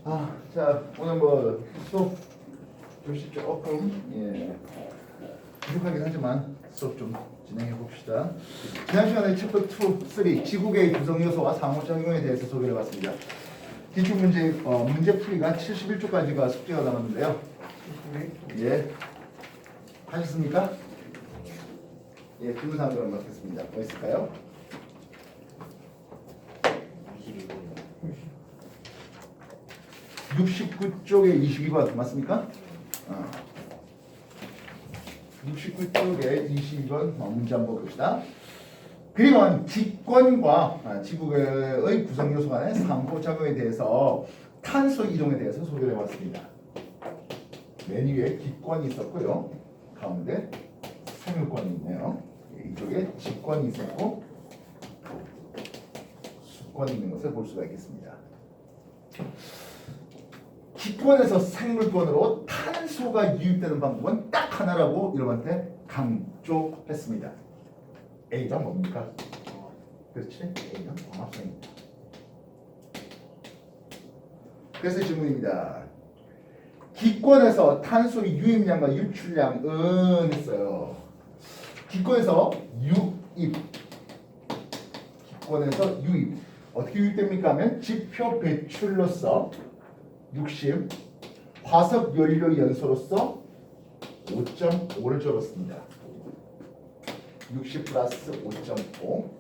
자, 오늘 뭐 수업 교시 조금 부족하긴 하지만 수업 좀 진행해 봅시다. 지난 시간에 챕터 2, 3 지구계의 구성 요소와 상호작용에 대해서 소개를 해봤습니다. 기출 문제 문제 풀이가 71쪽까지가 숙제가 남았는데요. 예, 하셨습니까? 예, 질문 사항을 한번 받겠습니다. 뭐 있을까요? 69쪽에 22번 맞습니까? 69쪽에 22번 문제 한번 봅시다. 그림은 직권과 지구의 구성 요소 간의 상호작용에 대해서 탄소 이동에 대해서 소개를 해봤습니다. 맨 위에 기권이 있었고요. 가운데 생물권이 있네요. 이쪽에 직권이 있었고 수권이 있는 것을 볼 수가 있겠습니다. 기권에서 생물권으로 탄소가 유입되는 방법은 딱 하나라고 여러분한테 강조했습니다. A가 뭡니까? 그렇지? A는 광합성입니다. 그래서 질문입니다. 기권에서 탄소 유입량과 유출량은 했어요. 기권에서 유입. 기권에서 유입. 어떻게 유입됩니까 하면 지표 배출로서 60, 화석 연료 연소로서 5.5를 적었습니다. 60 플러스 5.5.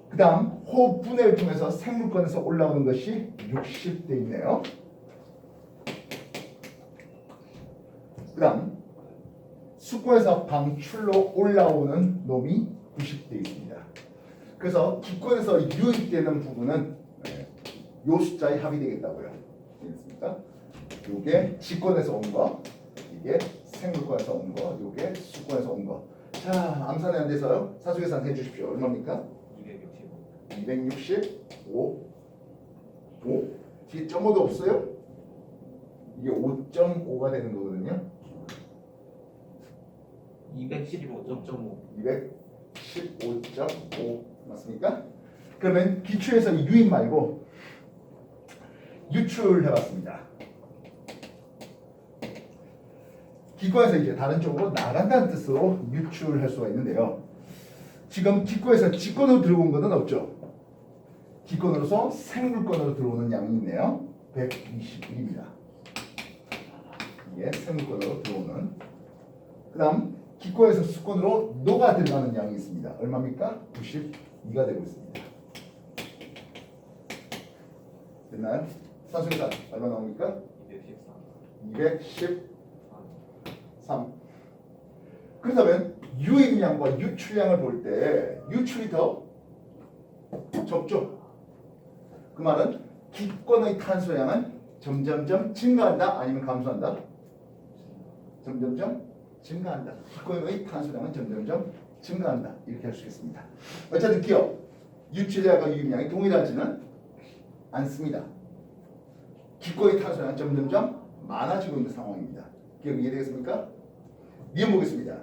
그 다음 호흡 분해를 통해서 생물권에서 올라오는 것이 60 돼 있네요. 그 다음 수권에서 방출로 올라오는 놈이 90 돼 있습니다. 그래서 기권에서 유입되는 부분은 요 숫자에 합이 되겠다고요. 되겠습니까? 요게 직권에서 온 거, 이게 생물권에서 온 거, 요게 수권에서 온 거. 자, 암산에 안 돼서요. 사수계산 해주십시오. 얼마입니까? 265. 5. 뒤에 점호도 없어요? 이게 5.5가 되는 거거든요. 215.5. 215.5 맞습니까? 그러면 기출에서 유입 말고 유출해봤습니다. 기권에서 이제 다른 쪽으로 나간다는 뜻으로 유출할 수가 있는데요. 지금 기권에서 직권으로 들어온 것은 없죠. 기권으로서 생물권으로 들어오는 양이 있네요. 121입니다. 이게 생물권으로 들어오는. 그 다음 기권에서 수권으로 녹아 들어가는 양이 있습니다. 얼마입니까? 92가 되고 있습니다. 됐나요? 산수계산 얼마 나옵니까? 213. 그렇다면 유입량과 유출량을 볼 때 유출이 더 적죠. 그 말은 기권의 탄소량은 점점점 증가한다 아니면 감소한다? 점점점 증가한다. 기권의 탄소량은 점점점 증가한다. 이렇게 할 수 있습니다. 어쨌든 기억 유출량과 유입량이 동일하지는 않습니다. 기권의 탄소량은 점점점 많아지고 있는 상황입니다. 기억 이해되겠습니까? 이해 보겠습니다.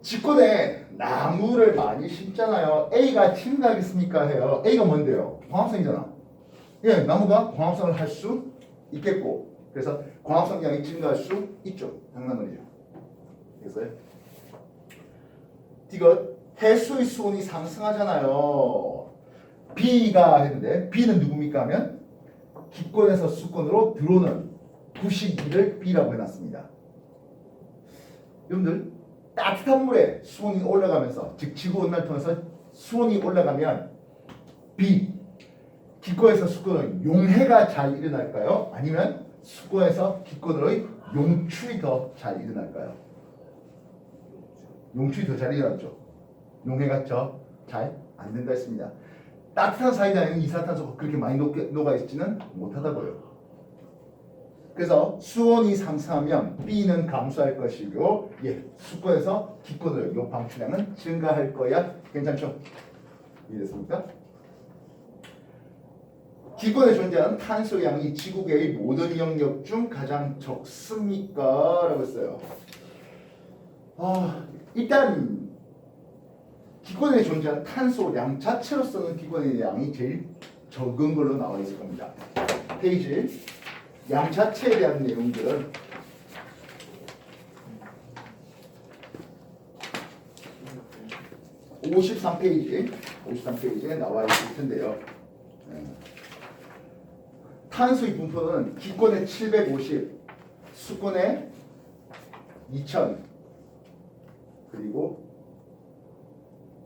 직권에 나무를 많이 심잖아요. A가 증가하겠습니까 해요. A가 뭔데요? 광합성이잖아. 예, 나무가 광합성을 할 수 있겠고, 그래서 광합성량이 증가할 수 있죠. 당연한 말이죠. 그래서 이거 해수의 수온이 상승하잖아요. B가 했는데 B는 누굽니까 하면 기권에서 수권으로 들어오는 92를 B라고 해놨습니다. 여러분들 따뜻한 물에 수온이 올라가면서 즉 지구온난화를 통해서 수온이 올라가면 B 기권에서 수권의 용해가 잘 일어날까요? 아니면 수권에서 기권의 용출이 더 잘 일어날까요? 용출이 더 잘 일어났죠. 용해가 잘 안 된다 했습니다. 따뜻한 사이다에는 이산화탄소가 그렇게 많이 녹아있지는 못하다고요. 그래서 수온이 상승하면 B는 감소할 것이고 수권에서 기권으로 요 방출량은 증가할 거야. 괜찮죠? 이해됐습니까? 기권에 존재하는 탄소량이 지구계의 모든 영역 중 가장 적습니까? 라고 했어요. 일단 기권에 존재하는 탄소량 자체로서는 기권의 양이 제일 적은 걸로 나와 있을 겁니다. 페이지 양자체에 대한 내용들은 53페이지에 나와 있을 텐데요. 탄수의 분포는 기권의 750, 수권의 2000, 그리고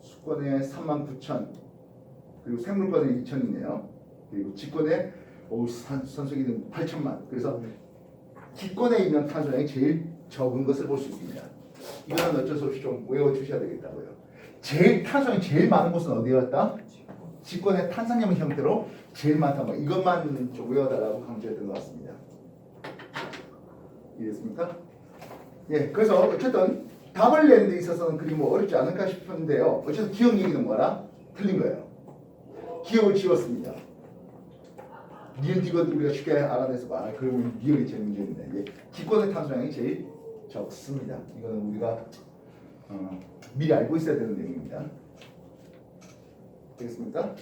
수권의 39,000, 그리고 생물권의 2000이네요. 그리고 직권의 선수기는 8,000만. 그래서 기권에 있는 탄소량이 제일 적은 것을 볼 수 있습니다. 이거는 어쩔 수 없이 좀 외워주셔야 되겠다고요. 제일 탄소량이 제일 많은 곳은 어디였다? 직권의 탄산염 형태로 제일 많다. 뭐 이것만 좀 외워달라고 강조했던 것 같습니다. 이해됐습니까? 예, 그래서 어쨌든 답을 내는 데 있어서는 그리 뭐 어렵지 않을까 싶은데요. 어쨌든 기억 얘기는 뭐라? 틀린 거예요. 기억을 지웠습니다. 니은 디귿 우리가 쉽게 알아내서 봐. 그러면 니은이 제일 문제인데 예, 기권의 탄소량이 제일 적습니다. 이거는 우리가 미리 알고 있어야 되는 내용입니다. 되겠습니까?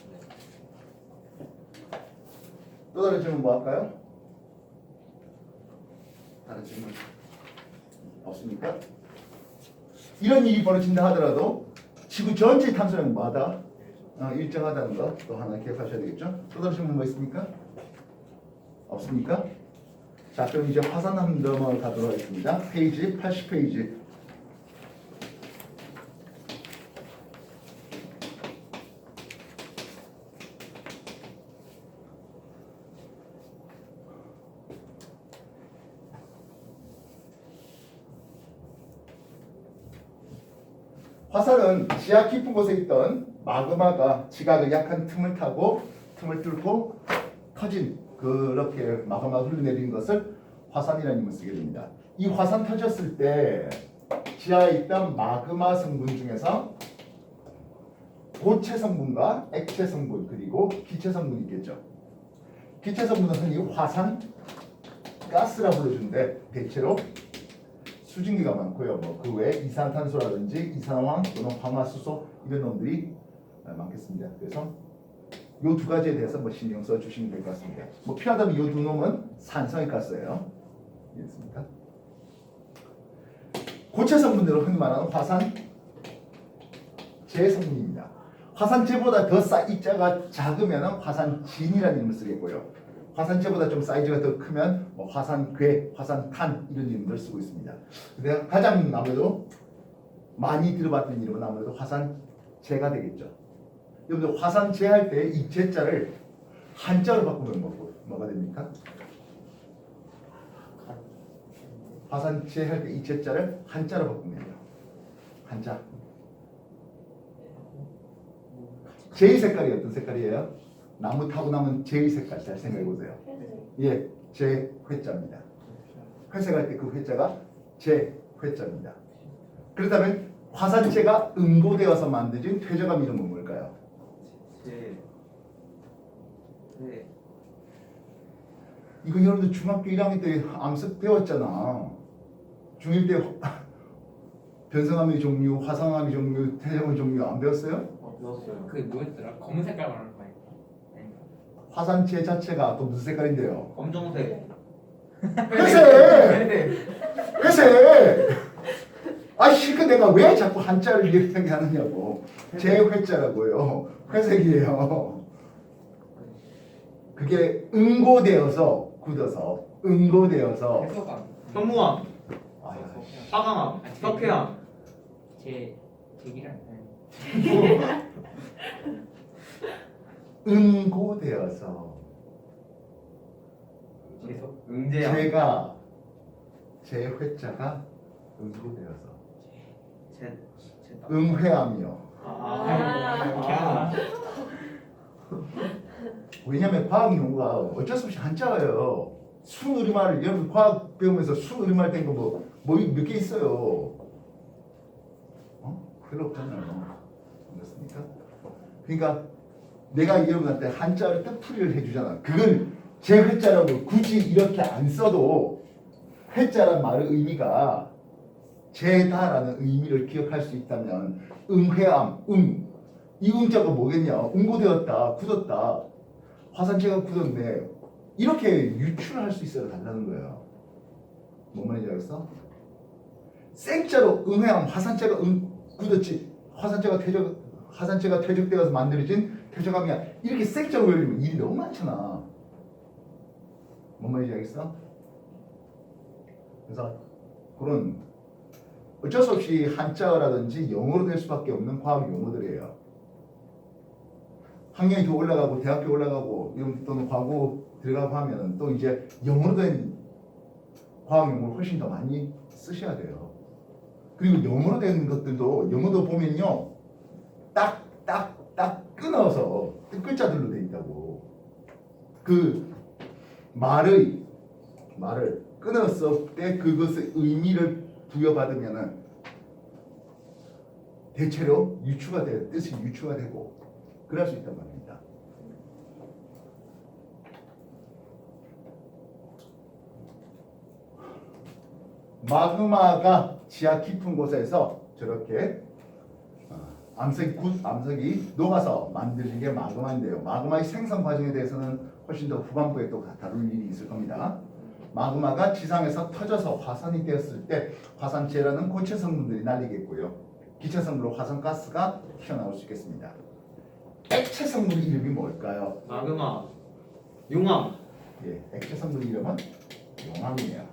또 다른 질문 뭐 할까요? 다른 질문 없습니까? 이런 일이 벌어진다 하더라도 지구 전체의 탄소량은 뭐하다? 일정하다는 거 또 하나 기억하셔야 되겠죠? 또 다른 질문 뭐 있습니까? 없습니까? 자, 그럼 이제 화산 한번 넘어가도록 하겠습니다. 페이지 80페이지. 화산은 지하 깊은 곳에 있던 마그마가 지각의 약한 틈을 타고 틈을 뚫고 터진 그렇게 마그마가 흘러내리는 것을 화산이라는 이름을 쓰게 됩니다. 이 화산 터졌을 때 지하에 있던 마그마 성분 중에서 고체 성분과 액체 성분 그리고 기체 성분이 있겠죠. 기체 성분은 흔히 화산 가스라 불러주는데 대체로 수증기가 많고요. 뭐 그 외에 이산탄소라든지 이산화황 또는 황화수소 이런 놈들이 많겠습니다. 그래서 이 두 가지에 대해서 뭐 신경 써 주시면 될 것 같습니다. 뭐 필요하다면 이 두 놈은 산성의 가스예요. 이해했습니까? 고체 성분으로 흔히 말하는 화산재 성분입니다. 화산재보다 더 사이즈가 작으면 화산진이라는 이름을 쓰겠고요. 화산재보다 좀 사이즈가 더 크면 뭐 화산괴, 화산탄 이런 이름을 쓰고 있습니다. 근데 가장 아무래도 많이 들어봤던 이름은 아무래도 화산재가 되겠죠. 여러분들 화산재 할 때 이 재자를 한자로 바꾸면 뭐가 됩니까? 화산재 할 때 이 재자를 한자로 바꾸면요. 한자. 재의 색깔이 어떤 색깔이에요? 나무 타고 남은 재의 색깔 잘 생각해 보세요. 예, 재 회자입니다. 회색할 때 그 회자가 재 회자입니다. 그렇다면 화산재가 응고되어서 만들어진 퇴적암 이름은 뭘까요? 이거 여러분들 중학교 1학년 때 암습 배웠잖아. 중1 때 변성암의 종류, 화산암의 종류, 퇴적암의 종류 안 배웠어요? 배웠어요. 그 뭐였더라? 검은 색깔 말하는 거 아닌가? 화산재 자체가 또 무슨 색깔인데요? 검정색. 회색! 회색! 아 실컷 내가 왜 자꾸 한자를 이렇게 하느냐고. 재 회자라고요. 회색이에요. 그게 응고되어서 굳어서 응고되어서 해소감. 현무암, 아야, 화강암, 석회암. 제 제기랑 응고되어서 제소 응제암. 제가 제 회자가 응고되어서 제. 응회암이요. 아. 왜냐면 과학 용어가 어쩔 수 없이 한자예요. 순우리말 여러분 과학 배우면서 순우리말 된 거 뭐 몇 개 있어요. 별로 없잖아요. 그렇습니까? 그러니까 내가 여러분한테 한자를 뜻풀이를 해주잖아. 그걸 제 회자라고 굳이 이렇게 안 써도 회자란 말의 의미가 제다라는 의미를 기억할 수 있다면 응회암, 이 응자가 뭐겠냐? 응고되었다, 굳었다. 화산재가 굳었는데 이렇게 유출할 수 있어야 달라는 거예요. 뭔 말인지 알겠어? 생자로 응해하면 화산재가 굳었지. 화산재가 퇴적되어서 만들어진 퇴적암이야. 이렇게 생자로 열리면 일이 너무 많잖아. 뭔 말인지 알겠어? 그래서 그런 어쩔 수 없이 한자어라든지 영어로 될 수밖에 없는 과학 용어들이에요. 학년이 더 올라가고 대학교 올라가고 이런 또는 과거 들어가고 하면 또 이제 영어로 된 과학 용어를 훨씬 더 많이 쓰셔야 돼요. 그리고 영어로 된 것들도 영어도 보면요 딱 끊어서 글자들로 돼 있다고. 그 말을 끊었을 때 그것의 의미를 부여받으면은 대체로 유추가 돼 뜻이 유추가 되고 그럴 수 있단 말입니다. 마그마가 지하 깊은 곳에서 저렇게 암석이 녹아서 만들어진 게 마그마인데요. 마그마의 생성 과정에 대해서는 훨씬 더 후반부에 또 다룰 일이 있을 겁니다. 마그마가 지상에서 터져서 화산이 되었을 때 화산재라는 고체 성분들이 날리겠고요. 기체 성분으로 화산가스가 튀어나올 수 있겠습니다. 액체 성분 이름이 뭘까요? 마그마. 용암. 예, 액체 성분 이름은 용암이에요.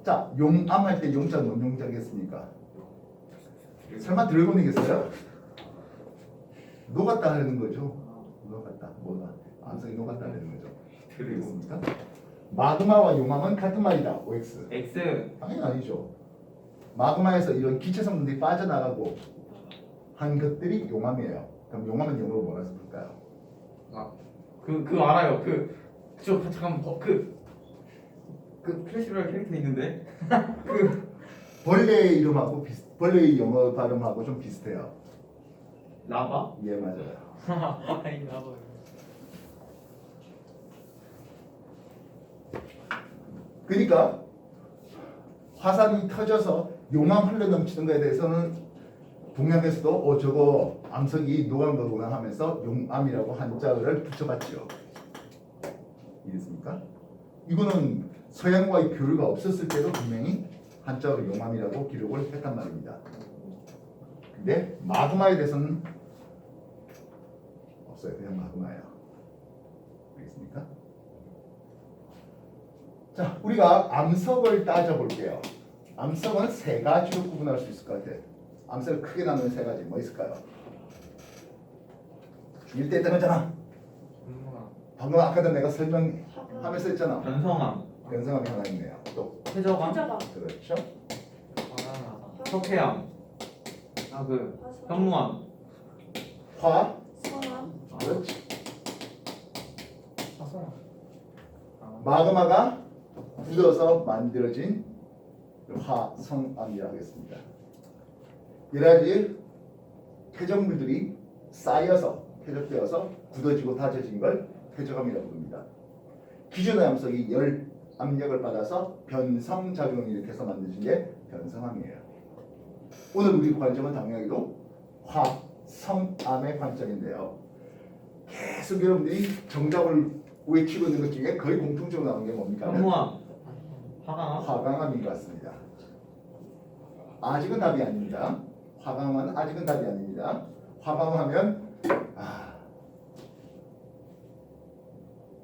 자, 용암 할 때 용자 뭔 용자겠습니까? 설마 드래곤이겠어요? 녹았다 하는 거죠. 녹았다. 뭐가? 암석이 녹았다 하는 거죠. 되겠습니까? 마그마와 용암은 같은 말이다. OX. X. 당연히 아니죠. 마그마에서 이런 기체 성분들이 빠져나가고 한 것들이 용암이에요. 그럼 용암은 영어로 뭐라 쓸까요? 그거 알아요. 잠깐 그 클래시로얄 캐릭터 있는데 벌레의 이름하고 벌레의 영어 발음하고 좀 비슷해요. 라바? 예, 맞아요. 아니 나도 그러니까 화산이 터져서 용암 흘러 넘치는 거에 대해서는 동양에서도 저거 암석이 녹은 거구나 하면서 용암이라고 한자어를 붙여봤죠. 이해됐습니까? 이거는 서양과의 교류가 없었을 때도 분명히 한자어로 용암이라고 기록을 했단 말입니다. 근데 마그마에 대해서는 없어요. 그냥 마그마예요. 알겠습니까? 자, 우리가 암석을 따져볼게요. 암석은 세 가지로 구분할 수 있을 것 같아요. 암석을 크게 나누는 세 가지 뭐 있을까요? 중일 때 했던 거잖아. 방금 아까도 내가 설명하면서 했잖아. 변성암. 변성암이 하나 있네요. 또 퇴적암. 그렇죠. 석회암. 현무암. 화 성암, 그렇지. 화성 마그마가 굳어서 만들어진 화성암이라고 했습니다. 여러 가지 퇴적물들이 쌓여서 퇴적되어서 굳어지고 다져진 걸 퇴적암이라고 부릅니다. 기존의 암석이 열 압력을 받아서 변성 작용을 일으켜서 만드신 게 변성암이에요. 오늘 우리 관점은 당연히도 화성암의 관점인데요. 계속 여러분들이 정답을 외치고 있는 것 중에 거의 공통적으로 나오는 게 뭡니까? 현무암. 화강암. 화강암인 것 같습니다. 아직은 답이 아닙니다. 화강암은 아직은 답이 아닙니다. 화강암하면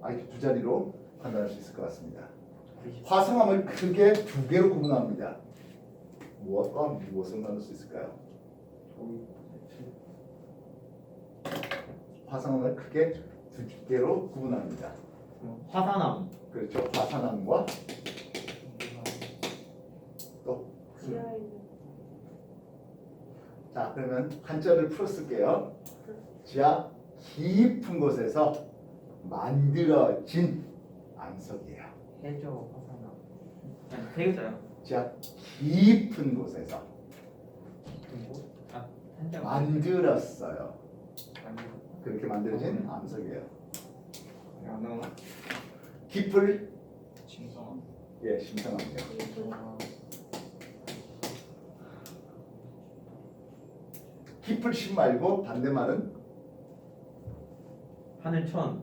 아직 두 자리로 판단할 수 있을 것 같습니다. 화성암을 크게 두 개로 구분합니다. 무엇과 무엇을 나눌 수 있을까요? 화성암을 크게 두 개로 구분합니다. 화산암. 그렇죠. 화산암과 또 지하에 있는 자, 그러면 한자를 풀어쓸게요. 지하 깊은 곳에서 만들어진 암석이에요. 해저 화산암 아니 태유자요. 지하 깊은 곳에서 한자가 만들었어요. 만들었다. 그렇게 만들어진 암석이에요. 양릉. 깊을 진성 예, 심상합니다. 깊을 심 말고 반대말은 하늘천.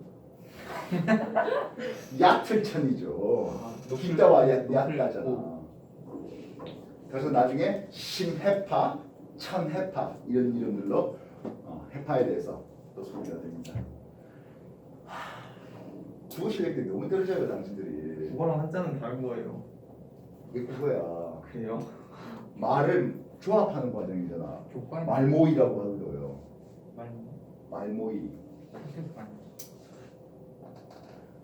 얕을천이죠. 아, 긴자와 높을- 얕다잖아. 그래서 나중에 심해파, 천해파 이런 이름들로 해파에 대해서 또 소개가 됩니다. 국어 실력이 너무 떨어져요 당신들이. 국어랑 한자는 다른 거예요. 이게 그거야. 그래요? 말을 조합하는 과정이잖아. 교과에 말모이라고 하고요. 많이 말모이. 많이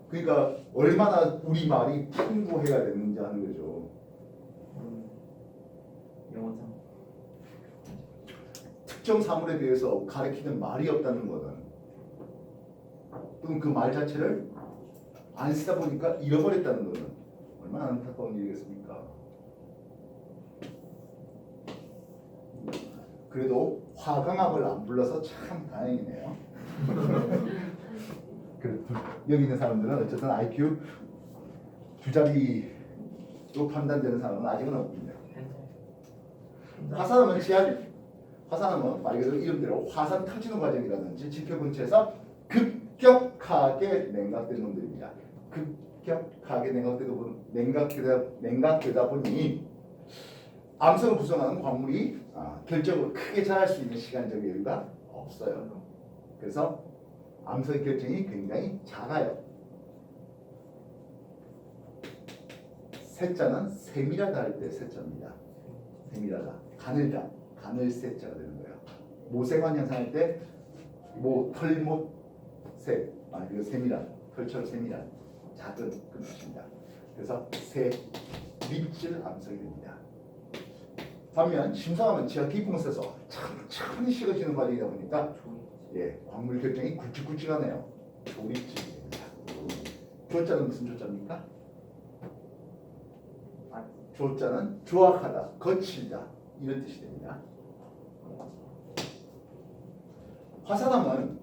그러니까 얼마나 우리 말이 풍부해야 되는지 하는 거죠. 영어 참. 특정 사물에 대해서 가리키는 말이 없다는 거는 또는 그 말 자체를 안 쓰다 보니까 잃어버렸다는 거는 얼마나 안타까운 일이겠습니까? 그래도 화강암을 안 불러서 참 다행이네요. 여기 있는 사람들은 어쨌든 IQ 두 자리로 판단되는 사람은 아직은 없습니다. 화산암은 말 그대로 이름대로 화산 터지는 과정이라든지 지표 근처에서 급격하게 냉각되는 놈들입니다. 급격하게 냉각되다 보니 암석을 구성하는 광물이 결정으로 크게 자랄 수 있는 시간적 여유가 없어요. 그래서 암석의 결정이 굉장히 작아요. 세자는 세밀하다 할 때 세자입니다. 세밀하다, 가늘다, 가늘세자가 되는 거예요. 모세관 현상할 때 털못세, 이거 세밀한, 털처럼 세밀한, 작은 그 뜻입니다. 그래서 립질 암석이 됩니다. 반면 심성암은 지하 깊은 곳에서 천천히 식어지는 과정이다 보니까 광물 결정이 굵직굵직하네요. 조립질이 됩니다. 조자는 무슨 조자입니까? 조자는 조악하다, 거칠다 이런 뜻이 됩니다. 화산암은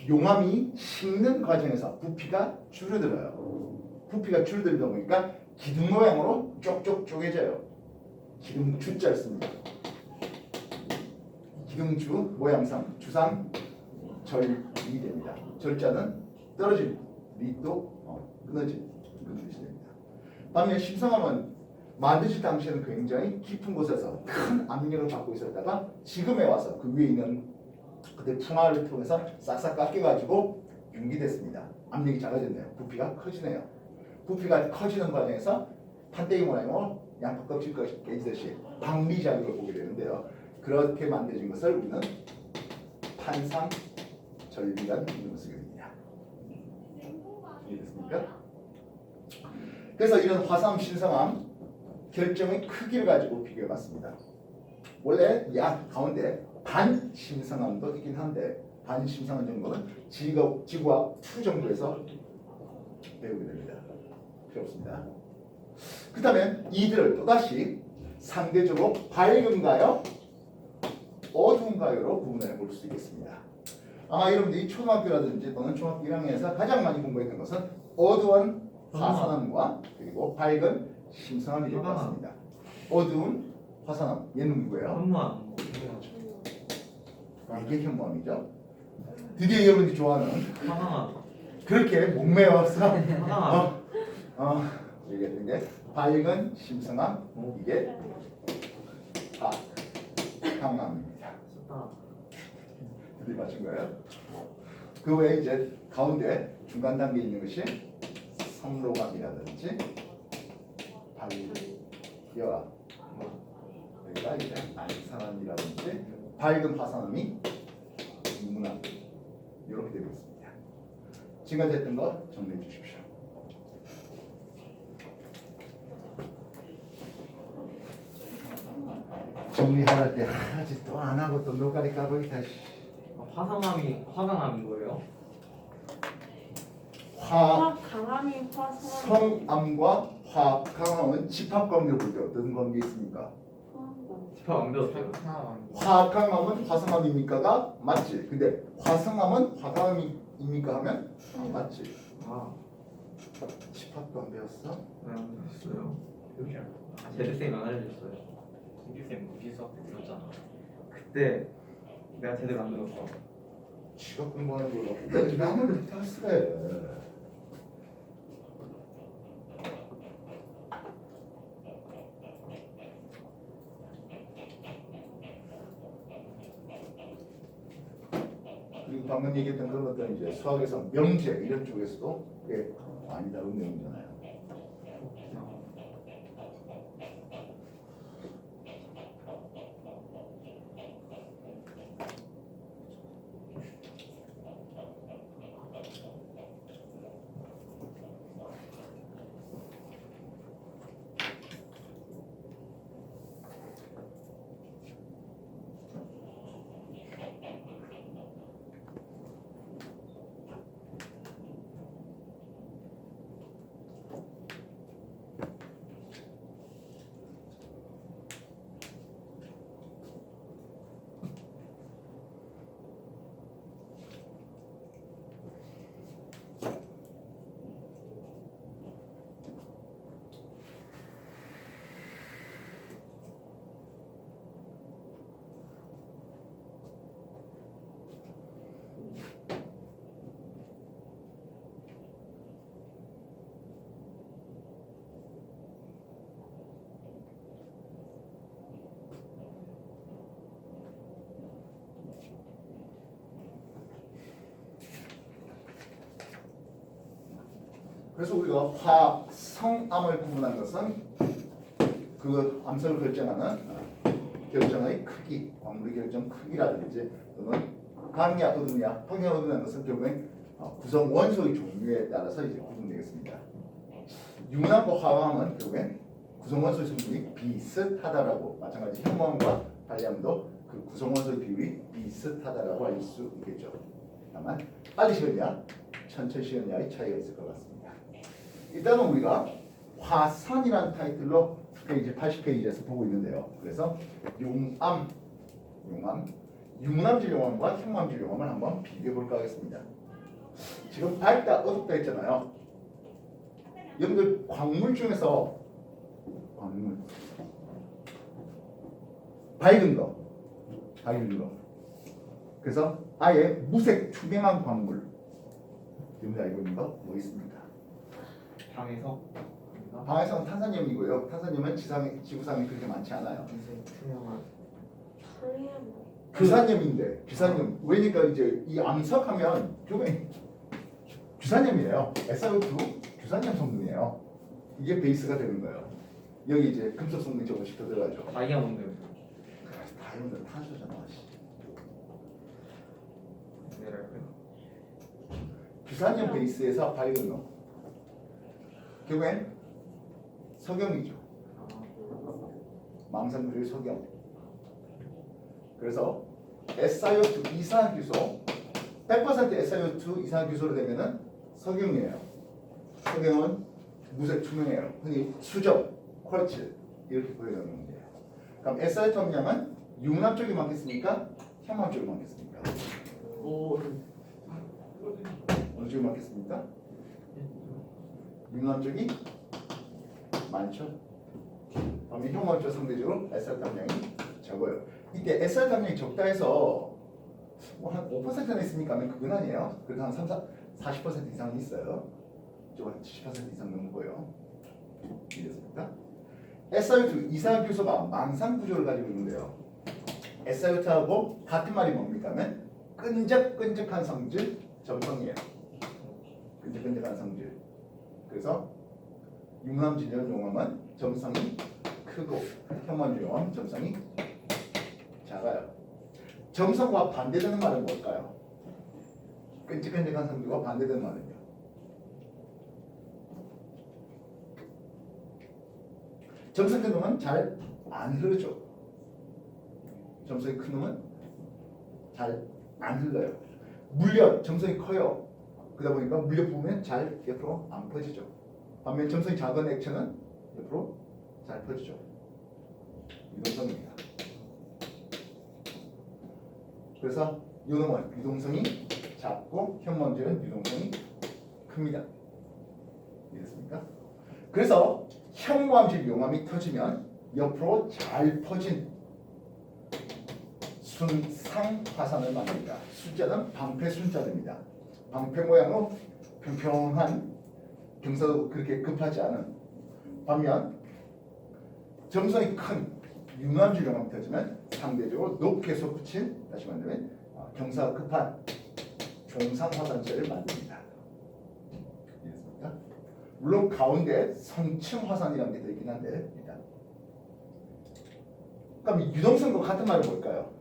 용암이 식는 과정에서 부피가 줄어들어요. 부피가 줄어들다 보니까 기둥 모양으로 쪽쪽 쪼개져요. 기둥주자를 씁니다. 기둥주 모양상 주상 절이 됩니다. 절자는 떨어진, 밑도 끊어진 그런 뜻이 됩니다. 반면 심성암은 만드실 당시에는 굉장히 깊은 곳에서 큰 압력을 받고 있었다가 지금에 와서 그 위에 있는 그때 풍화를 통해서 싹싹 깎여가지고 융기됐습니다. 압력이 작아졌네요. 부피가 커지네요. 부피가 커지는 과정에서 판때기 모양으로 양파 껍질 깨지듯이 방리작용을 보게 되는데요. 그렇게 만들어진 것을 우리는 판상절비라는 이름을 쓰게 됩니다. 이해됐습니까? 그래서 이런 화산 신성암 결정의 크기를 가지고 비교해봤습니다. 원래 가운데 반신성암도 있긴 한데 반신성암 정도는 지구와 투 정도에서 배우게 됩니다. 필요 없습니다. 그 다음에 이들을 또다시 상대적으로 밝은가요? 어두운가요로 구분해 볼 수 있겠습니다. 아마 여러분들이 초등학교라든지 또는 중학교 1학년에서 가장 많이 공부했던 것은 어두운 화산암과 그리고 밝은 심성암이 될 것 같습니다. 어두운 화산암, 얘는 누구예요? 현무암. 이게 현무암이죠. 드디어 여러분들이 좋아하는 화강암. 그렇게 목매어서 화강암. 얘기했던 게 밝은 심성암, 이게 화강암입니다. 좋다. 드디어 맞춘 거예요. 그 외에 이제 가운데 중간 단계에 있는 것이 성로감이라든지 발기와 여기가 이제 안산암이라든지 밝은 화산암이 문암 이렇게 되고 있습니다. 지금까지 했던 거 정리해 주십시오. 정리할 때 아직 또 안 하고 또 노가리 까고 있다. 화강암이 거예요? 화강암이 성암과 화강암은 집합관계를 볼 때 어떤 관계 있습니까? 집합 안 배웠어요. 화강암은 화성암입니까가 맞지. 근데 화성암은 화강암입니까 하면 맞지. 집합도 안 배웠어? 네, 안 배웠어요. 여기 알아. 제대쌤이 안 알려줬어요. 김기쌤 무기 수업 때 들었잖아. 그때 내가 제대로 안 들었어. 지가 공부하는 걸 갖고 남을 탓을 해. 그리고 방금 얘기했던 그런 것들은 이제 수학에서 명제 이런 쪽에서도 꽤 많이 다룬 내용이잖아요. 그래서 우리가 화성암을 구분한 것은 그 암석을 결정하는 결정의 크기, 광물의 결정 크기라든지 또는 강이냐 어두냐, 평형 어두냐는 것은 결국엔 구성 원소의 종류에 따라서 이제 구분되겠습니다. 유문암과 화암은 결국엔 구성 원소의 성분이 비슷하다라고, 마찬가지 현무암과 발암도 그 구성 원소의 비율이 비슷하다라고 알 수 있겠죠. 다만 빨리 시간이냐 천천히 시간이냐의 차이가 있을 것 같습니다. 일단은 우리가 화산이라는 타이틀로 페이지 80페이지에서 보고 있는데요. 그래서 용암, 유문암질 용암과 현무암질 용암을 한번 비교해 볼까 하겠습니다. 지금 밝다 어둡다 했잖아요. 여러분들 광물 중에서 광물 밝은 거 그래서 아예 무색 투명한 광물 여러분들 알고 있는 거 뭐 있습니까? 방에서 방에서는 탄산염이고요. 탄산염은 지구상에 그렇게 많지 않아요. 이제 투명한 규산염인데 규산염 왜니까 이제 이 암석하면 결국엔 규산염이에요. SiO2 규산염 성분이에요. 이게 베이스가 되는 거예요. 여기 이제 금속 성분이 조금씩 더 들어가죠. 다이아몬드. 다이아몬드 탄소잖아. 미네랄. 규산염 베이스에서 밝은 놈 결국엔 석영이죠. 망상물질 석영. 그래서 SiO2 이산화규소 100% SiO2 이산화규소로 되면은 석영이에요. 석영은 무색 투명해요. 흔히 수정, 쿼르츠 이렇게 보여지는 문제예요. 그럼 SiO2 함량은 유문암 쪽이 많겠습니까? 현무암 쪽이 많겠습니까? 어느 쪽이 많겠습니까? 유문암 쪽이 많죠. 그러면 현무암 쪽 상대적으로 SiO2 함량이 적어요. 이때 SiO2 함량이 적다 해서 한 5%나 있습니까? 하면 그건 아니에요. 그래도 한 40% 이상은 있어요. 좀 한 70% 이상 넘고요. 이해됐습니까? SiO2 이산화규소가 망상 구조를 가지고 있는데요. SiO2하고 같은 말이 뭡니까? 하면 끈적끈적한 성질 점성이에요. 끈적끈적한 성질. 그래서 유문암질염 용암은 점성이 크고 현무암질 용암 점성이 작아요. 점성과 반대되는 말은 뭘까요? 끈적끈적한 성질과 반대되는 말은요. 점성 큰 놈은 잘 안 흐르죠. 점성이 큰 놈은 잘 안 흘러요. 물력 점성이 커요. 그러다 보니까 물력 부으면 잘 옆으로 안 퍼지죠. 반면 점성이 작은 액체는 옆으로 잘 퍼지죠. 유동성입니다. 그래서 요놈은 유동성이 작고 현무암질은 유동성이 큽니다. 이해됐습니까? 그래서 현무암질 용암이 터지면 옆으로 잘 퍼진 순상 화산을 만듭니다. 숫자는 방패 순자입니다. 방패 모양으로 평평한 경사도 그렇게 급하지 않은 반면 점성이 큰 융합질 용암이 터지면 상대적으로 높게 솟구친 다시 말하면 경사가 급한 종상화산체를 만듭니다. 이해했습니까? 물론 가운데 성층화산이라는 게 들어있긴 한데 일단 그럼 유동성과 같은 말은 뭘까요?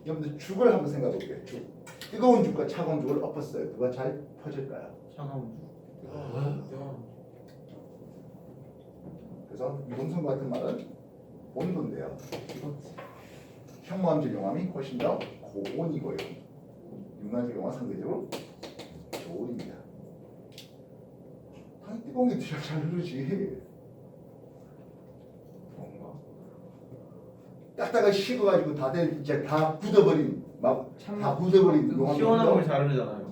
여러분들 죽을 한번 생각해 볼게요. 죽. 뜨거운 죽과 차가운 죽을 엎었어요. 누가 잘 퍼질까요? 차가운 그래서 유동성과 같은 말은 온도인데요. 현무암질 용암이 훨씬 더 고온이고요. 융합질 용암은 상대적으로 저온입니다. 당연히 뜨거운 게 잘 흐르지. 뭔가 딱딱하게 식어가지고 다들 이제 다 굳어버린 막 다 굳어버린 용암이 시원한 걸 잘 흐르잖아요.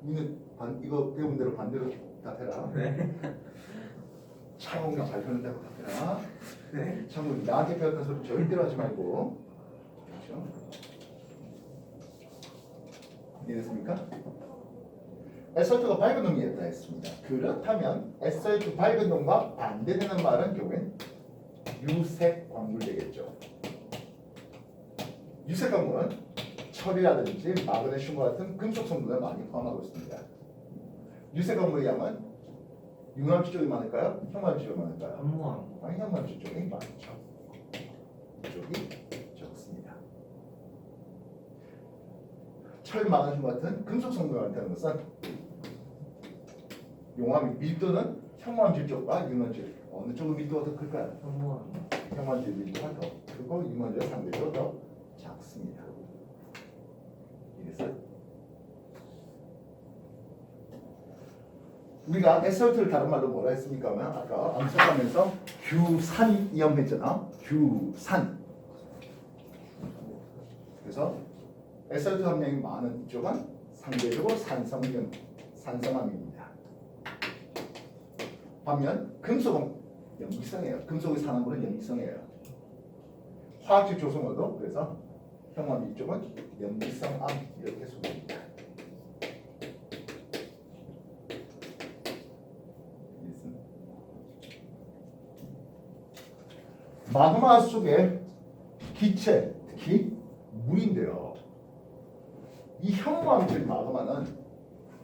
니는 이거 배운 대로 반대로 답해라. 네. 차가운 게 잘 흐른다고 답해라. 네. 참고로 나한테 배웠던 소리 절대로 하지 말고. 그렇죠? 이해됐습니까? 에설트가 밝은 놈이었다 했습니다. 그렇다면 에설트 밝은 놈과 반대되는 말은 결국엔 유색 광물 되겠죠. 유색 광물은 철이라든지 마그네슘과 같은 금속 성분을 많이 포함하고 있습니다. 유색 광물의 양은 융합질 쪽이 많을까요? 현무암질 쪽이 많을까요? 한무암. 아니, 현무암질 쪽이 많죠. 이쪽이 적습니다. 철, 마그네슘 같은 금속 성분을 많다는 것은 용암의 밀도는 현무암질 쪽과 융합질 어느 쪽의 밀도가 더 클까요? 한무암. 현무암질 밀도가 더 크고 융합질은 상대적으로 더 작습니다. 이래서 우리가 에설트를 다른 말로 뭐라 했습니까? 아까 암석하면서 규산이염 했잖아. 규산. 그래서 에설트 함량이 많은 이쪽은 상대적으로 산성암입니다. 반면 금속은 염기성이에요. 금속의 산화물은 염기성이에요. 화학적 조성어도 그래서 현무암 이쪽은 염기성암 이렇게 소개합니다. 마그마 속의 기체, 특히 물인데요. 이 현무암질 마그마는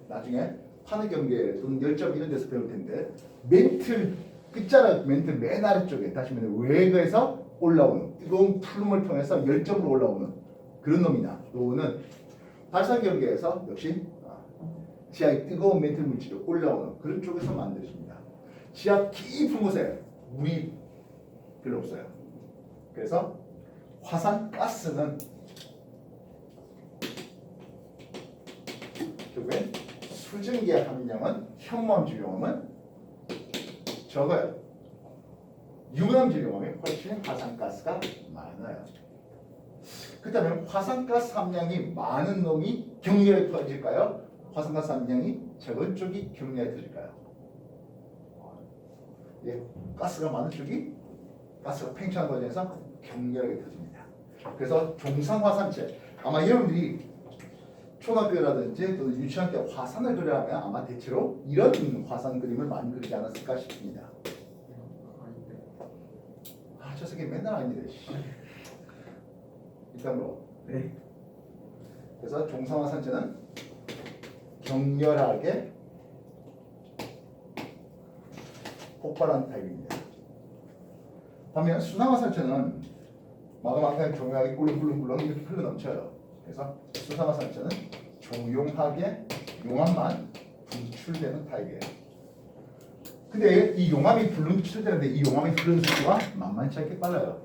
나중에 하늘 경계 또는 열점 이런 데서 배울 텐데 멘틀 끝자락 멘틀 맨 아래쪽에 다시 말해 외곽에서 올라오는 뜨거운 플룸을 통해서 열점으로 올라오는 그런 놈이나 또는 발산 경계에서 역시 지하의 뜨거운 멘틀 물질이 올라오는 그런 쪽에서 만들어집니다. 지하 깊은 곳에 물이 별로 없어요. 그래서 화산 가스는 결국엔 수증기의 함량은 현무암질 용암은 적어요. 융합질 용암이 훨씬 화산가스가 많아요. 그렇다면 화산가스 함량이 많은 놈이 격렬하게 터질까요? 화산가스 함량이 적은 쪽이 격렬하게 터질까요? 예, 가스가 많은 쪽이 가스가 팽창한 과정에서 격렬하게 터집니다. 그래서 종상화산체 아마 여러분들이 초등학교라든지 또 유치원 때 화산을 그려하면 아마 대체로 이런 화산 그림을 많이 그리지 않았을까 싶습니다. 아, 저 새끼 맨날 아니래. 일단으로. 네. 그래서 종상화산체는 격렬하게 폭발한 타입입니다. 반면 수상화산체는 마그마가 조용하게 꿀렁꿀렁꿀렁 이렇게 흘러넘쳐요. 그래서 수상화산체는 조용하게 용암만 분출되는 타입이에요. 근데 이 용암이 분출되는데 이 용암이 흐르는 속도가 만만치 않게 빨라요.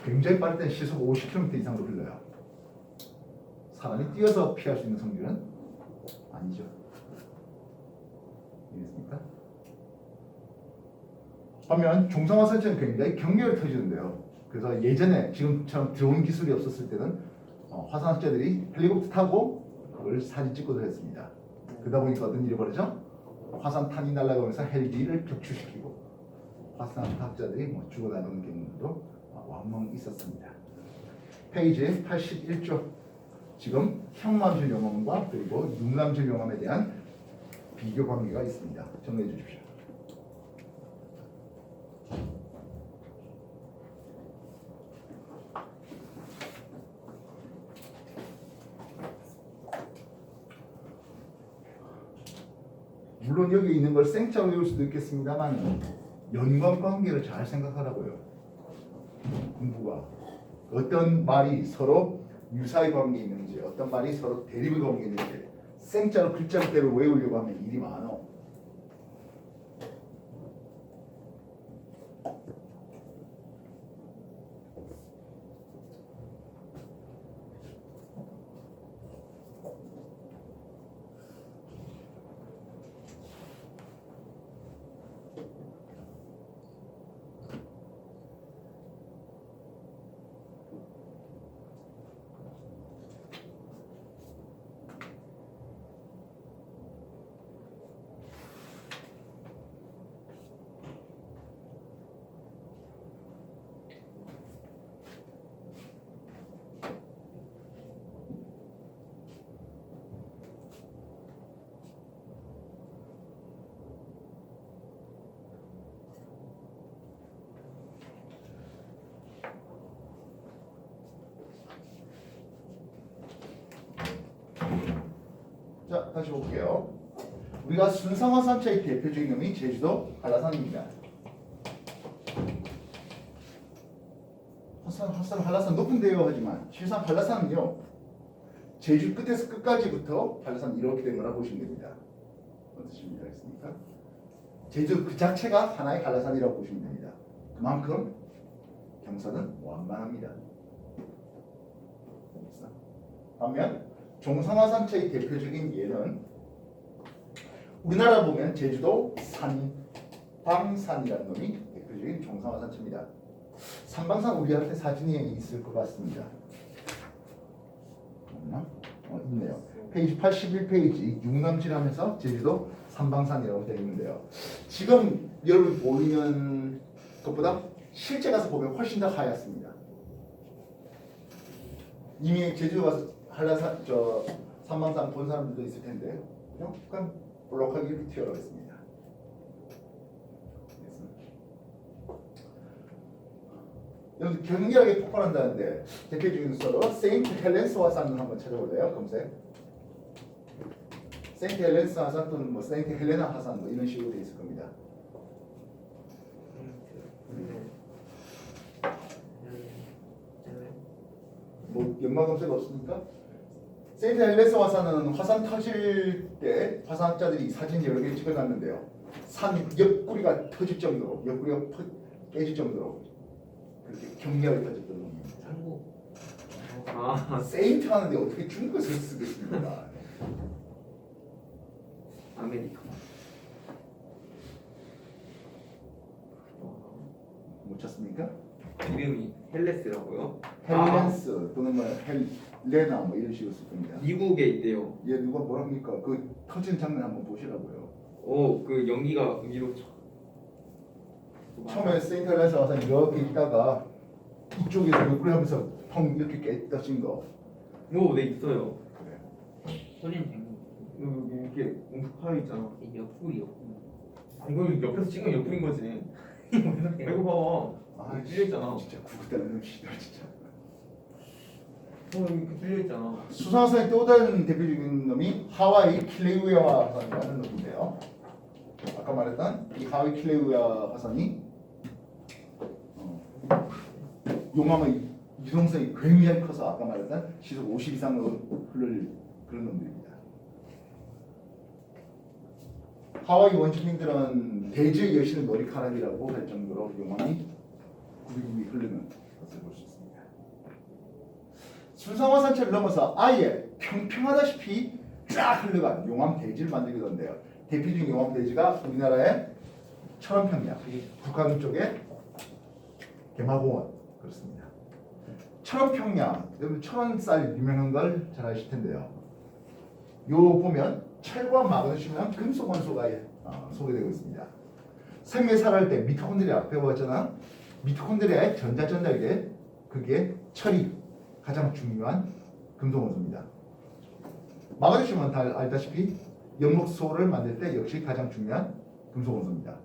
굉장히 빠를 땐 시속 50km 이상으로 흘러요. 사람이 뛰어서 피할 수 있는 성질은 아니죠. 이해했습니까? 반면 종상화산체는 굉장히 격렬히 터지는데요. 그래서 예전에 지금처럼 드론 기술이 없었을 때는 화산학자들이 헬리콥터 타고 그걸 사진 찍고도 했습니다. 그러다 보니까 어떤 일이 벌어져? 화산탄이 날아가면서 헬기를 격추시키고 화산학자들이 뭐 죽어나가는 경우도 왕왕 있었습니다. 페이지 81쪽. 지금 형맘질 용암과 그리고 융암질 용암에 대한 비교 관계가 있습니다. 정리해 주십시오. 물론 여기 있는 걸 생짜로 외울 수도 있겠습니다만 연관관계를 잘 생각하라고요. 공부가 어떤 말이 서로 유사의 관계에 있는지 어떤 말이 서로 대립의 관계에 있는지 생짜로 글자대로 외우려고 하면 일이 많아. 자, 다시 볼게요. 우리가 순상화산차의 대표적인 놈이 제주도 한라산입니다. 한라산 높은데요 하지만 실상 한라산은요 제주 끝에서 끝까지부터 한라산 이렇게 된 거라 보시면 됩니다. 어떠신 이해가 있습니까? 제주 그 자체가 하나의 한라산이라고 보시면 됩니다. 그만큼 경사는 완만합니다. 반면 종상화산차의 대표적인 예는 우리나라 보면 제주도 산방산이라는 놈이 대표적인 종상화산차입니다. 산방산 우리한테 사진이 있을 것 같습니다. 없나? 있네요. 페이지 81페이지 융남질하면서 제주도 산방산이라고 되어 있는데요. 지금 여러분 보이는 것보다 실제 가서 보면 훨씬 더 하얗습니다. 이미 제주 가서 한라산 산방산 본 사람들도 있을 텐데 약간 볼록하게 이렇게 튀어나와 있습니다. 여기 격렬하게 폭발한다는데 대표적인 수로 세인트 헬렌스 화산을 한번 찾아볼래요? 검색. 세인트 헬렌스 화산 또는 뭐 세인트 헬레나 화산 뭐 이런 식으로 돼 있을 겁니다. 뭐 연관 검색 없습니까? 세인트 헬렌스 화산은 화산 터질 때 화산학자들이 사진 여러 개 찍어놨는데요. 산 옆구리가 터질 정도로 옆구리가 깨질 정도로 그렇게 격렬하게 터졌던 놈입니다. 아, 세인트 하는데 어떻게 중국어를 쓰겠습니까? 아메리카. 못 찾습니까? 이름이 헬레스라고요? 헬렌스 또는 뭐 헬레나 뭐 이런 식으로 쓸 겁니다. 미국에 있대요. 얘 누가 뭐랍니까? 그 터진 장면 한번 보시라고요. 오, 그 연기가 위로 처음에 세인트 헬렌스 화산 이렇게 있다가 이쪽에서 옆구리 하면서 펑 이렇게 깨떠진 거. 오, 네 있어요. 그래. 소리는 된 거. 여기 이렇게 움푹 파여 있잖아. 이게 옆구리요. 이걸 옆에서 찍으면 옆구리인 거지. 이거 봐봐. 아, 여기 뚫려 있잖아. 진짜 구구다는 놈이다 진짜. 여기 이렇게 뚫려 있잖아. 수상화산의 또 다른 대표적인 놈이 하와이 킬레우야 화산이라는 놈인데요. 아까 말했던 이 하와이 킬레우야 화산이 용암의 유동성이 굉장히 커서 아까 말했던 시속 50 이상으로 흐를 그런 놈들입니다. 하와이 원주민들은 대지의 여신의 머리카락이라고 할 정도로 용암이 구비구비 흐르는 것을 볼 수 있습니다. 순상화산체를 넘어서 아예 평평하다시피 쫙 흘러간 용암 대지를 만들게 된대요. 대표적인 용암 대지가 우리나라의 철원평야, 북한 쪽에 개마공원 그렇습니다. 철원평야, 여러분 철원쌀 유명한 걸 잘 아실 텐데요. 요 보면 철과 마그네슘이랑 금속 원소가 소개되고 있습니다. 생명 살아갈 때 미토콘드리아 배워봤잖아. 미토콘드리아의 전자 전달계 그게 철이 가장 중요한 금속 원소입니다. 마그네슘은 다 알다시피 연목소를 만들 때 역시 가장 중요한 금속 원소입니다.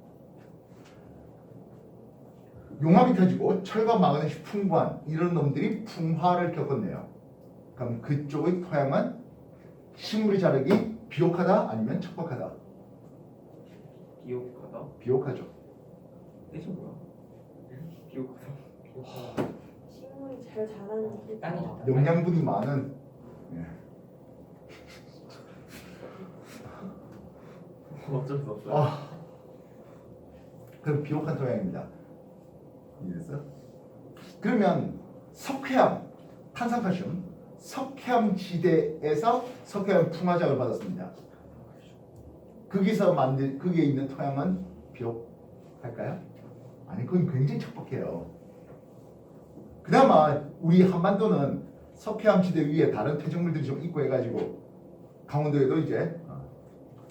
용암이 터지고 철과 마그네슘 풍부한 이런 놈들이 풍화를 겪었네요. 그럼 그쪽의 토양은 식물이 자라기 비옥하다 아니면 척박하다? 비옥하다. 비옥하죠. 뜻이 뭐야? 비옥하다. 식물이 잘 자라는 게 땅이 좋다. 영양분이 많은 어쩔 수 없어요. 그럼 비옥한 토양입니다. 이해됐어? 그러면 석회암, 탄산칼슘, 석회암 지대에서 석회암 풍화작을 받았습니다. 거기에 있는 토양은 비옥할까요? 아니, 그건 굉장히 척박해요. 그나마 우리 한반도는 석회암 지대 위에 다른 퇴적물들이 좀 있고 해가지고 강원도에도 이제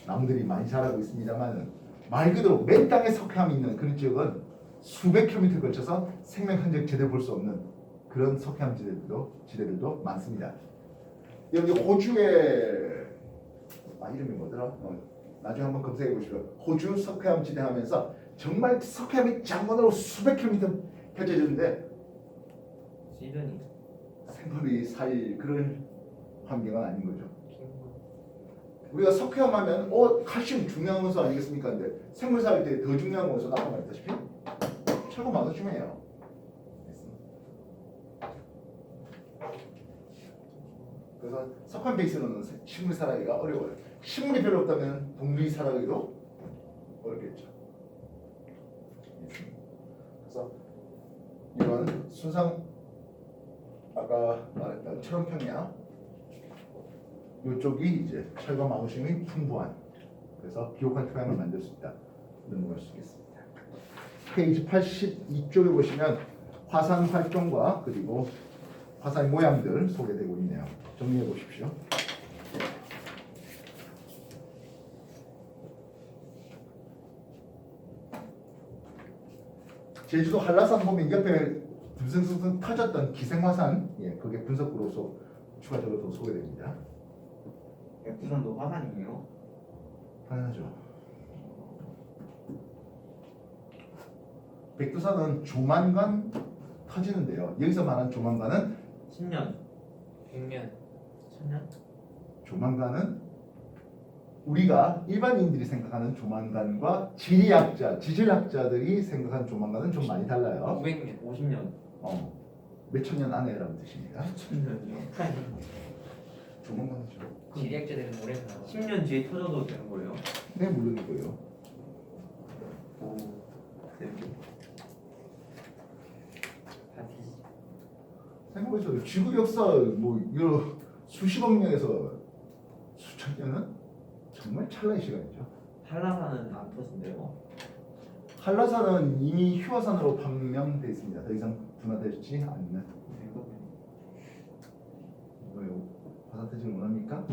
나무들이 많이 자라고 있습니다만 말 그대로 맨 땅에 석회암이 있는 그런 지역은 수백 킬로미터에 걸쳐서 생명 흔적 제대로 볼 수 없는 그런 석회암 지대들도 많습니다. 여기 호주의 이름이 뭐더라? 나중에 한번 검색해 보시고 호주 석회암 지대 하면서 정말 석회암이 장관으로 수백 킬로미터 펼쳐지는데 시드니. 생물이 살 그런 환경은 아닌 거죠. 우리가 석회암 하면 칼슘 중요한 원소 아니겠습니까? 근데 생물 살 때 더 중요한 원소는 아까 말했다시피 철과 마그네슘이에요. 그래서 석환 베이스로는 식물 살아가기가 어려워요. 식물이 별로 없다면 동물이 살아가기도 어렵겠죠. 그래서 이런 순상 아까 말했던 철원평야 이쪽이 이제 철과 마그네슘이 풍부한 그래서 비옥한 토양을 만들 수 있다. 넘어갈 수 있겠습니다. 페이지 82쪽에 보시면 화산 활동과 그리고 화산 모양들 소개되고 있네요. 정리해 보십시오. 제주도 한라산 보면 옆에 듬성듬성 터졌던 기생화산, 그게 분석으로서 추가적으로 더 소개됩니다. 부산도 화산이에요. 당연하죠. 백두산은 조만간 터지는데요. 여기서 말하는 조만간은 10년. 100년. 1000년? 조만간은 우리가 일반인들이 생각하는 조만간과 지질학자들이 생각하는 조만간은 좀 많이 달라요. 500년. 50년. 몇천 년 안에라는 뜻입니다. 1000년이요. 조만간이죠. 지리학자들은 오래 살아. 10년 뒤에 터져도 되는 거예요? 네, 물론이고요. 오, 재밌게. 다 뒤지. 생각해보세요. 지구 역사 여러 수십억 년에서 수천 년은 정말 찰나의 시간이죠. 한라산은 안 터진대요. 한라산은 이미 휴화산으로 판명돼 있습니다. 더 이상 분화되지 않는. 뭐예요? 화산 터지는 원합니까?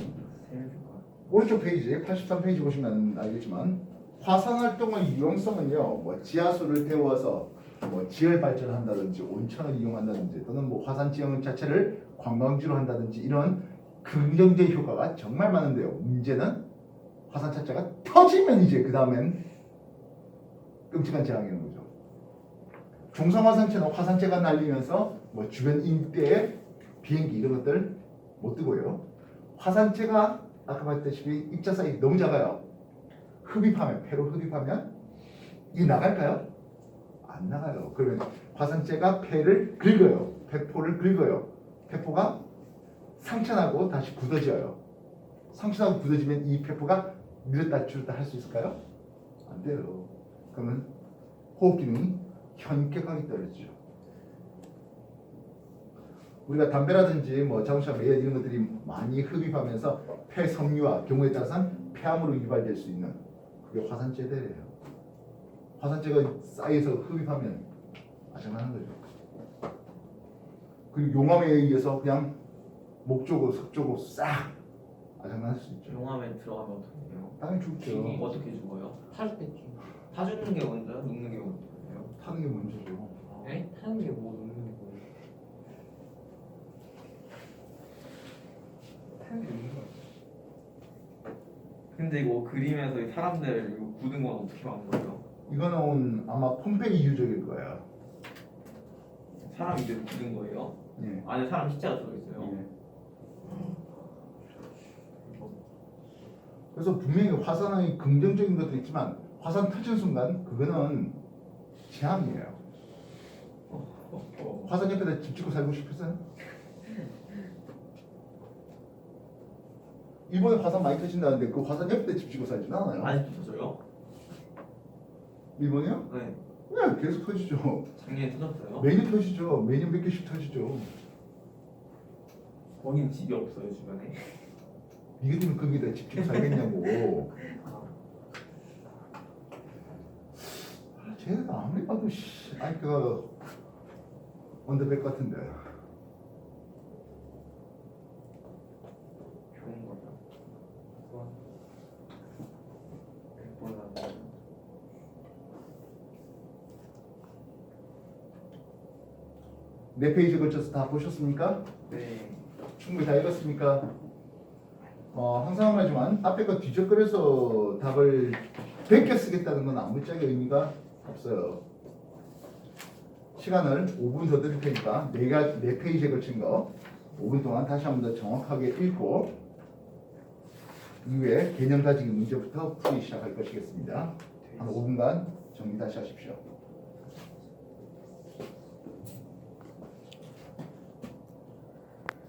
오른쪽 페이지 83페이지 보시면 알겠지만 화산 활동의 유용성은요. 지하수를 데워서 지열 발전을 한다든지 온천을 이용한다든지 또는 화산 지형 자체를 관광지로 한다든지 이런 긍정적 효과가 정말 많은데요. 문제는 화산 자체가 터지면 이제 그 다음엔 끔찍한 재앙이 오는 거죠. 중성화산체는 화산재가 날리면서 주변 인대에 비행기 이런 것들 못 뜨고요. 화산재가 아까 말했다시피 입자 사이 너무 작아요. 폐로 흡입하면 이게 나갈까요? 안 나가요. 그러면 화산재가 폐를 긁어요. 폐포를 긁어요. 폐포가 상처나고 다시 굳어져요. 상처나고 굳어지면 이 폐포가 밀었다 줄였다 할 수 있을까요? 안 돼요. 그러면 호흡 기능이 현격하게 떨어지죠. 우리가 담배라든지 자동차 매연 이런 것들이 많이 흡입하면서 폐 섬유와 경우에 따라서는 폐암으로 유발될 수 있는 그게 화산재들이에요. 화산재가 쌓여서 흡입하면 아장난한 거죠. 그리고 용암에 의해서 그냥 목조고 석조고 싹 장난할 수 있죠. 용암에 들어가면 어떻게 해요? 당연히 죽죠. 어떻게 죽어요? 탈 때. 타주는 게 먼저요? 녹는 게 먼저예요? 타는 게 먼저죠. 에? 타는 게 뭐 녹는 게 뭐예요? 타는 게 녹는 거 같아. 근데 이거 그림에서 이 사람들 이거 굳은 건 어떻게 한 거예요? 이거는 아마 폼페이 유적일 거야. 사람 이대로 굳은 거예요? 예. 안에 사람 시체가 들어있어요? 예. 그래서 분명히 화산의 긍정적인 것도 있지만 화산 터진 순간 그거는 재앙이에요. 화산 옆에다 집 짓고 살고 싶으세요? 일본에 화산 많이 터진다는데 그 화산 옆에다 집 짓고 살지는 않아요. 아직도 터져요? 일본이요? 네. 네, 계속 터지죠. 작년에 터졌어요? 매년 터지죠. 매년 몇 개씩 터지죠. 거긴 집이 없어요 주변에. 니가 거기다 집 짓고 살겠냐고. 쟤네가 아무리 봐도 아니 그 언더백 같은데. 좋은 거죠. 좋아. 100번 하고. 네 페이지 걸쳐서 다 보셨습니까? 네. 충분히 다 읽었습니까? 항상 말하지만 앞에 거 뒤적거려서 답을 100개 쓰겠다는 건 아무짝에 의미가 없어요. 시간을 5분 더 드릴 테니까 네 페이지에 걸친 거 5분 동안 다시 한 번 더 정확하게 읽고 이후에 개념 다지기 문제부터 풀이 시작할 것이겠습니다. 한 5분간 정리 다시 하십시오.